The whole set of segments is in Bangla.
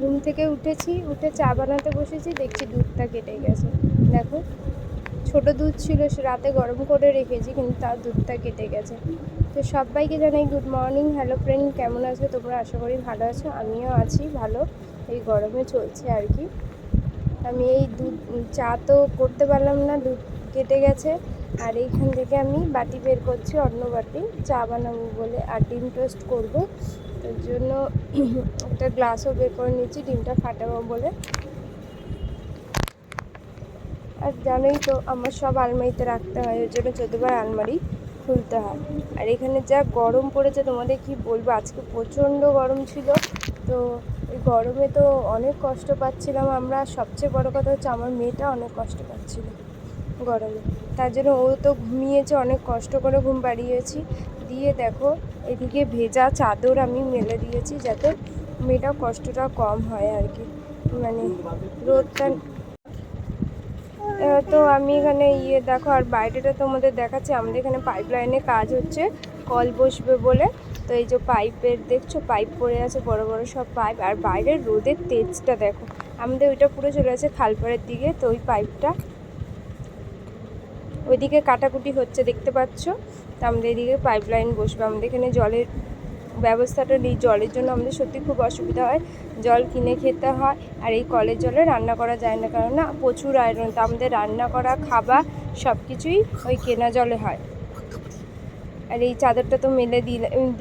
ঘুম থেকে উঠেছি, উঠে চা বানাতে বসেছি, দেখছি দুধটা কেটে গেছে। দেখো, ছোট দুধ ছিল, সে রাতে গরম করে রেখেছি, কিন্তু তার দুধটা কেটে গেছে। তো সবাইকে জানাই গুড মর্নিং। হ্যালো ফ্রেন্ড, কেমন আছো তোমরা? আশা করি ভালো আছো, আমিও আছি ভালো। এই গরমে চলছে আর কি। আমি এই দুধ চা তো করতে পারলাম না, দুধ কেটে গেছে। আর এইখান থেকে আমি বাটি বের করছি, অন্য বাটি, চা বানাবো বলে আর ডিম টোস্ট করবো। তার জন্য একটা গ্লাসও বের করে নিচ্ছি ডিমটা ফাটাবো বলে। আর জানোই তো আমার সব আলমারিতে রাখতে হয়, ওর জন্য 14বার আলমারি খুলতে হয়। আর এখানে যা গরম পড়েছে তোমাদের কি বলবো, আজকে প্রচণ্ড গরম ছিল। তো এই গরমে তো অনেক কষ্ট পাচ্ছিলাম আমরা। সবচেয়ে বড় কথা হচ্ছে আমার মেয়েটা অনেক কষ্ট পাচ্ছিল গরমে, তার জন্য ও তো ঘুমিয়েছে, অনেক কষ্ট করে ঘুম পাড়িয়েছি। দিয়ে দেখো, এদিকে ভেজা চাদর আমি মেলে দিয়েছি যাতে মেয়েটার কষ্টটা কম হয় আর কি, মানে রোদটা। তো আমি এখানে দেখো, আর বাইরেটা তোমাদের দেখাচ্ছি। আমাদের এখানে পাইপ লাইনে কাজ হচ্ছে, কল বসবে বলে। তো এই যে পাইপের দেখছো, পাইপ পড়ে আছে, বড় বড় সব পাইপ। আর বাইরের রোদের তেজটা দেখো, আমাদের ওইটা পুরো চলে আছে খালপাড়ের দিকে। তো ওই পাইপটা ওইদিকে কাটাকুটি হচ্ছে, দেখতে পাচ্ছ। তো আমাদের এদিকে পাইপ লাইন বসবে। আমাদের এখানে জলের ব্যবস্থাটা নেই, জলের জন্য আমাদের সত্যি খুব অসুবিধা হয়, জল কিনে খেতে হয়। আর এই কলের জলে রান্না করা যায় না, কারণ না প্রচুর আয়রন। তো আমাদের রান্না করা, খাবার সব কিছুই ওই কেনা জলে হয়। আর এই চাদরটা তো মেলে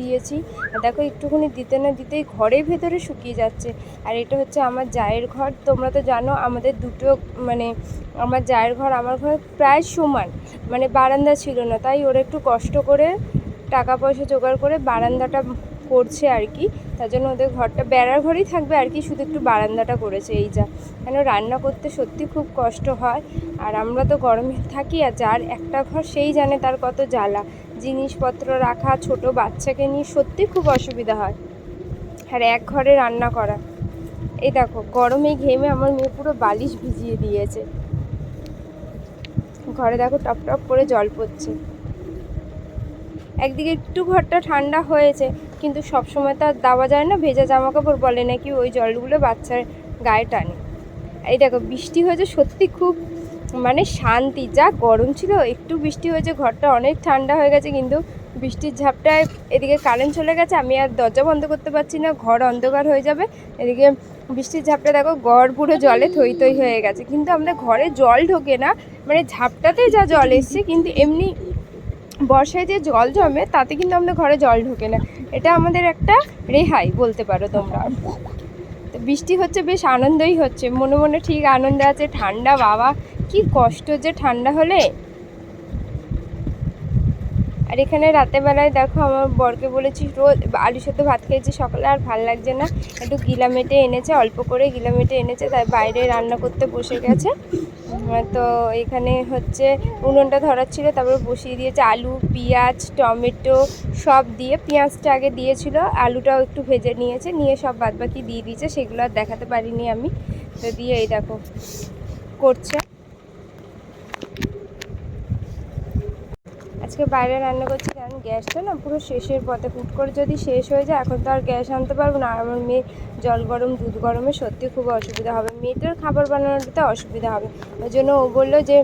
দিয়েছি। দেখো, একটুখানি দিতে না দিতেই ঘরের ভেতরে শুকিয়ে যাচ্ছে। আর এটা হচ্ছে আমার জায়ের ঘর। তোমরা তো জানো আমাদের দুটো, মানে আমার জায়ের ঘর আমার ঘর প্রায় সমান, মানে বারান্দা ছিল না, তাই ওরা একটু কষ্ট করে টাকা পয়সা জোগাড় করে বারান্দাটা করছে আর কি। তার জন্য ওদের ঘরটা বেড়ার ঘরই থাকবে আর কি, শুধু একটু বারান্দাটা করেছে, এই যা। কেন রান্না করতে সত্যি খুব কষ্ট হয়। আর আমরা তো গরমে থাকি, আর যার একটা ঘর সেই জানে তার কত জ্বালা। জিনিসপত্র রাখা, ছোট বাচ্চাকে নিয়ে সত্যি খুব অসুবিধা হয়। আর এক ঘরে রান্না করা, এই দেখো গরমে ঘেমে আমার মেয়ে পুরো বালিশ ভিজিয়ে দিয়েছে। ঘরে দেখো টপ টপ করে জল পড়ছে। একদিকে একটু ঘরটা ঠান্ডা হয়েছে, কিন্তু সবসময় তো আর দেওয়া যায় না, ভেজা জামা কাপড় বলে নাকি ওই জলগুলো বাচ্চার গায়ে টানে। এই দেখো বৃষ্টি হয়েছে, সত্যি খুব মানে শান্তি। যা গরম ছিল, একটু বৃষ্টি হয়েছে, ঘরটা অনেক ঠান্ডা হয়ে গেছে। কিন্তু বৃষ্টির ঝাপটায় এদিকে কারেন্ট চলে গেছে, আমি আর দরজা বন্ধ করতে পারছি না, ঘর অন্ধকার হয়ে যাবে। এদিকে বৃষ্টির ঝাপটা দেখো, ঘর পুরো জলে থই থই হয়ে গেছে। কিন্তু আমাদের ঘরে জল ঢোকে না, মানে ঝাপটাতে যা জল এসছে, কিন্তু এমনি বর্ষায় যে জল জমে তাতে কিন্তু আমাদের ঘরে জল ঢোকে না। এটা আমাদের একটা রেহাই বলতে পারো তোমরা। তো বৃষ্টি হচ্ছে, বেশ আনন্দই হচ্ছে, মনে মনে ঠিক আনন্দ আছে। ঠান্ডা বাবা, কি কষ্ট যে ঠান্ডা হলে। আর এখানে রাতের বেলায় দেখো, আমার বরকে বলেছি, রোজ আলু সেদ্ধ ভাত খেয়েছি সকালে, আর ভাল লাগছে না, একটু গিলামেটে এনেছে, অল্প করে গিলামেটে এনেছে, তাই বাইরে রান্না করতে বসে গেছে। তো এখানে হচ্ছে উনুনটা ধরার ছিল, তারপরে বসিয়ে দিয়েছে আলু, পেঁয়াজ, টমেটো সব দিয়ে। পেঁয়াজটা আগে দিয়েছিল, আলুটাও একটু ভেজে নিয়েছে, নিয়ে সব বাদবাকি দিয়ে দিয়েছে, সেগুলো আর দেখাতে পারিনি আমি। তো দিয়ে এই দেখো করছে। আজকে বাইরে রান্না করছি, কারণ গ্যাসটা না পুরো শেষের পথে, হুট করে যদি শেষ হয়ে যায়, এখন তো আর গ্যাস আনতে পারবো না। আর আমার মেয়ে জল গরম দুধ গরমে সত্যি খুব অসুবিধা হবে, মেয়েটার খাবার বানানোতে অসুবিধা হবে। ওই জন্য ও বললো যে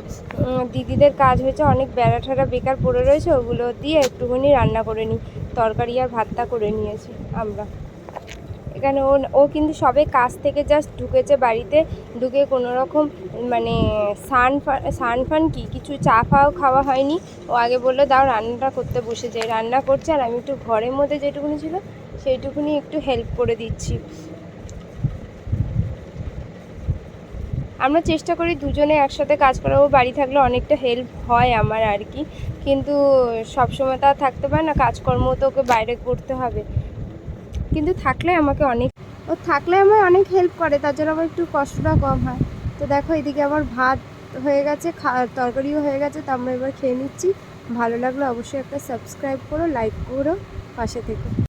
দিদিদের কাজ হয়েছে, অনেক বেড়া ঠাড়া বেকার পড়ে রয়েছে, ওগুলো দিয়ে একটুখানি রান্না করে নিই। তরকারি আর ভাতটা করে নিয়েছি আমরা। এখানে ও কিন্তু সবে কাজ থেকে জাস্ট ঢুকেছে বাড়িতে, ঢুকে কোনো রকম মানে সান ফান কি কিছু চা ফাও খাওয়া হয়নি। ও আগে বললো দাও রান্নাটা করতে বসে যাই, রান্না করছে। আর আমি একটু ঘরের মধ্যে যেটুকুনি ছিল সেইটুকুনি একটু হেল্প করে দিচ্ছি। আমরা চেষ্টা করি দুজনে একসাথে কাজ করাবো, বাড়ি থাকলে অনেকটা হেল্প হয় আমার আর কি। কিন্তু সবসময় তো আর থাকতে পারে না, কাজকর্ম তো ওকে বাইরে করতে হবে। কিন্তু থাকলে আমাকে অনেক, ও থাকলে আমার অনেক হেল্প করে, তার জন্য আমার একটু কষ্টটা কম হয়। তো দেখো এদিকে আমার ভাত হয়ে গেছে, তরকারিও হয়ে গেছে, তো আমরা এবার খেয়ে নিচ্ছি। ভালো লাগলো অবশ্যই একটা সাবস্ক্রাইব করো, লাইক করো, পাশে থেকো।